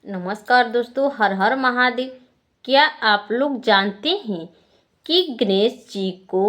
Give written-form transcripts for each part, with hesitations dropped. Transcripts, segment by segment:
नमस्कार दोस्तों, हर हर महादेव। क्या आप लोग जानते हैं कि गणेश जी को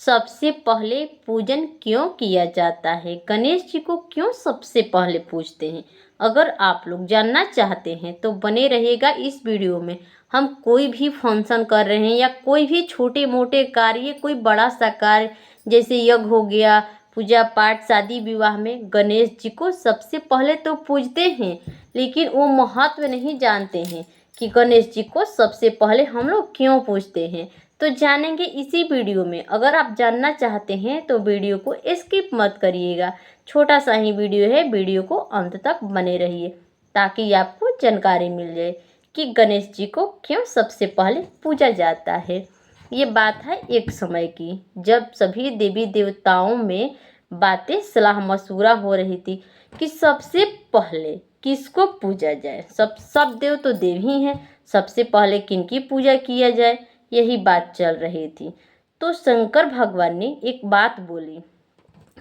सबसे पहले पूजन क्यों किया जाता है? गणेश जी को क्यों सबसे पहले पूजते हैं? अगर आप लोग जानना चाहते हैं तो बने रहिएगा इस वीडियो में। हम कोई भी फंक्शन कर रहे हैं या कोई भी छोटे मोटे कार्य, कोई बड़ा सा कार्य जैसे यज्ञ हो गया, पूजा पाठ, शादी विवाह में गणेश जी को सबसे पहले तो पूजते हैं, लेकिन वो महत्व नहीं जानते हैं कि गणेश जी को सबसे पहले हम लोग क्यों पूजते हैं। तो जानेंगे इसी वीडियो में। अगर आप जानना चाहते हैं तो वीडियो को स्किप मत करिएगा। छोटा सा ही वीडियो है, वीडियो को अंत तक बने रहिए ताकि आपको जानकारी मिल जाए कि गणेश जी को क्यों सबसे पहले पूजा जाता है। ये बात है एक समय की, जब सभी देवी देवताओं में बातें सलाह मशूरा हो रही थी कि सबसे पहले किसको पूजा जाए। सब देव तो देव ही हैं, सबसे पहले किनकी पूजा किया जाए, यही बात चल रही थी। तो शंकर भगवान ने एक बात बोली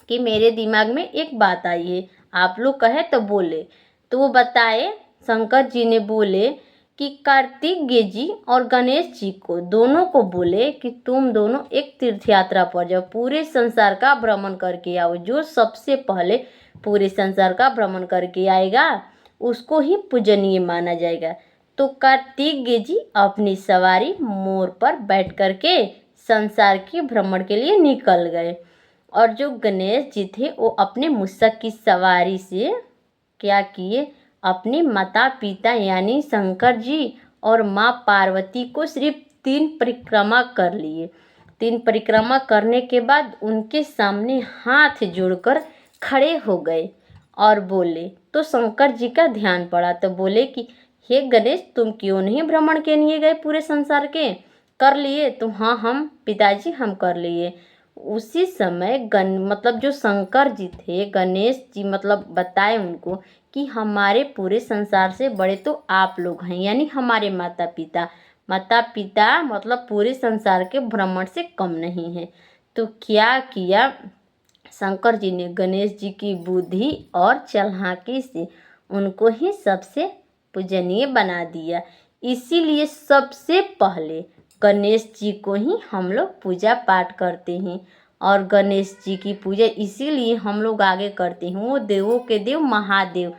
कि मेरे दिमाग में एक बात आई है, आप लोग कहे तो बोले। तो वो बताए, शंकर जी ने बोले कि कार्तिकेय जी और गणेश जी को दोनों को बोले कि तुम दोनों एक तीर्थ यात्रा पर जाओ, पूरे संसार का भ्रमण करके आओ। जो सबसे पहले पूरे संसार का भ्रमण करके आएगा उसको ही पूजनीय माना जाएगा। तो कार्तिकेय जी अपनी सवारी मोर पर बैठ करके संसार के भ्रमण के लिए निकल गए, और जो गणेश जी थे वो अपने मूषक की सवारी से क्या किए, अपने माता पिता यानी शंकर जी और माँ पार्वती को सिर्फ 3 परिक्रमा कर लिए। 3 परिक्रमा करने के बाद उनके सामने हाथ जोड़कर खड़े हो गए और बोले। तो शंकर जी का ध्यान पड़ा तो बोले कि हे गणेश, तुम क्यों नहीं भ्रमण के लिए गए पूरे संसार के? कर लिए तुम? हाँ, हम पिताजी हम कर लिए। उसी समय मतलब जो शंकर जी थे, गणेश जी मतलब बताए उनको कि हमारे पूरे संसार से बड़े तो आप लोग हैं, यानी हमारे माता पिता। माता पिता मतलब पूरे संसार के भ्रमण से कम नहीं है। तो क्या किया शंकर जी ने, गणेश जी की बुद्धि और चालाकी से उनको ही सबसे पूजनीय बना दिया। इसीलिए सबसे पहले गणेश जी को ही हम लोग पूजा पाठ करते हैं। और गणेश जी की पूजा इसीलिए हम लोग आगे करते हैं, वो देवों के देव महादेव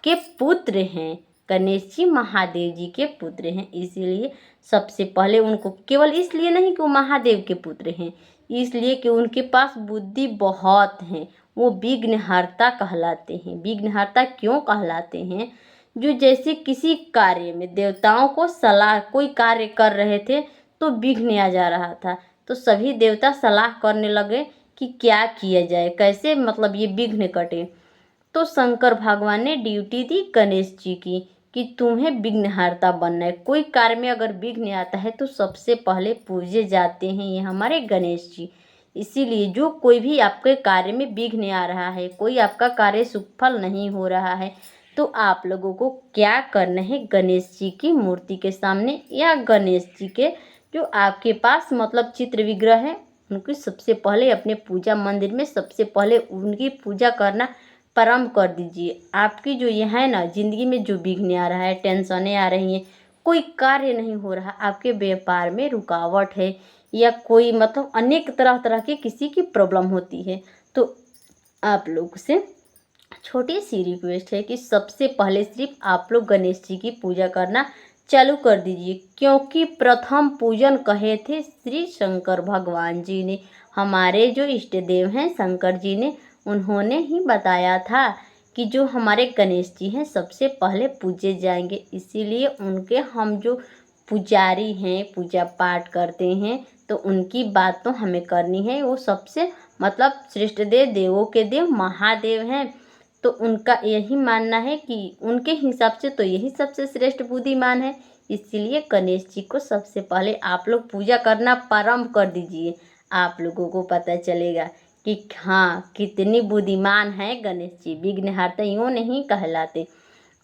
के पुत्र हैं। गणेश जी महादेव जी के पुत्र हैं, इसीलिए सबसे पहले उनको, केवल इसलिए नहीं कि वो महादेव के पुत्र हैं, इसलिए कि उनके पास बुद्धि बहुत है। वो विघ्नहर्ता कहलाते हैं। विघ्नहर्ता क्यों कहलाते हैं? जो जैसे किसी कार्य में देवताओं को सलाह, कोई कार्य कर रहे थे तो विघ्न आ जा रहा था, तो सभी देवता सलाह करने लगे कि क्या किया जाए, कैसे मतलब ये विघ्न कटे। तो शंकर भगवान ने ड्यूटी दी गणेश जी की कि तुम्हें विघ्नहर्ता बनना है। कोई कार्य में अगर विघ्न आता है तो सबसे पहले पूजे जाते हैं ये हमारे गणेश जी। इसीलिए जो कोई भी आपके कार्य में विघ्न आ रहा है, कोई आपका कार्य सुफल नहीं हो रहा है, तो आप लोगों को क्या करना है, गणेश जी की मूर्ति के सामने या गणेश जी के जो आपके पास मतलब चित्र विग्रह है, उनकी सबसे पहले अपने पूजा मंदिर में सबसे पहले उनकी पूजा करना प्रारंभ कर दीजिए। आपकी जो ये है ना ज़िंदगी में जो विघ्न आ रहा है, टेंशनें आ रही हैं, कोई कार्य नहीं हो रहा, आपके व्यापार में रुकावट है या कोई मतलब अनेक तरह तरह की किसी की प्रॉब्लम होती है, तो आप लोग से छोटी सी रिक्वेस्ट है कि सबसे पहले सिर्फ आप लोग गणेश जी की पूजा करना चालू कर दीजिए, क्योंकि प्रथम पूजन कहे थे श्री शंकर भगवान जी ने। हमारे जो इष्ट देव हैं शंकर जी ने, उन्होंने ही बताया था कि जो हमारे गणेश जी हैं सबसे पहले पूजे जाएंगे। इसीलिए उनके हम जो पुजारी हैं, पूजा पाठ करते हैं, तो उनकी बात तो हमें करनी है। वो सबसे मतलब श्रेष्ठ देव, देवों के देव महादेव हैं। तो उनका यही मानना है कि उनके हिसाब से तो यही सबसे श्रेष्ठ बुद्धिमान है। इसीलिए गणेश जी को सबसे पहले आप लोग पूजा करना प्रारंभ कर दीजिए। आप लोगों को पता चलेगा कि हाँ कितनी बुद्धिमान है गणेश जी। विघ्नहर्ता यूँ नहीं कहलाते।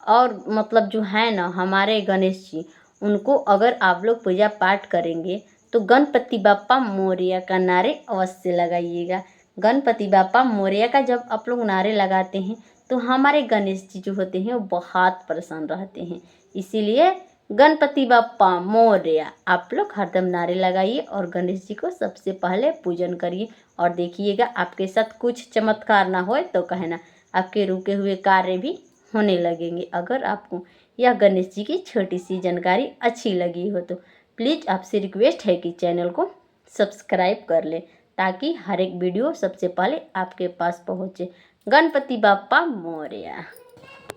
और मतलब जो है ना हमारे गणेश जी, उनको अगर आप लोग पूजा पाठ करेंगे तो गणपति बाप्पा मोरया का नारे अवश्य लगाइएगा। गणपति बाप्पा मोरया का जब आप लोग नारे लगाते हैं तो हमारे गणेश जी जो होते हैं वो बहुत प्रसन्न रहते हैं। इसीलिए गणपति बप्पा मोरया आप लोग हरदम नारे लगाइए और गणेश जी को सबसे पहले पूजन करिए। और देखिएगा आपके साथ कुछ चमत्कार ना होए तो कहना, आपके रुके हुए कार्य भी होने लगेंगे। अगर आपको यह गणेश जी की छोटी सी जानकारी अच्छी लगी हो तो प्लीज़ आपसे रिक्वेस्ट है कि चैनल को सब्सक्राइब कर लें, ताकि हर एक वीडियो सबसे पहले आपके पास पहुँचे। गणपति बप्पा मोरया।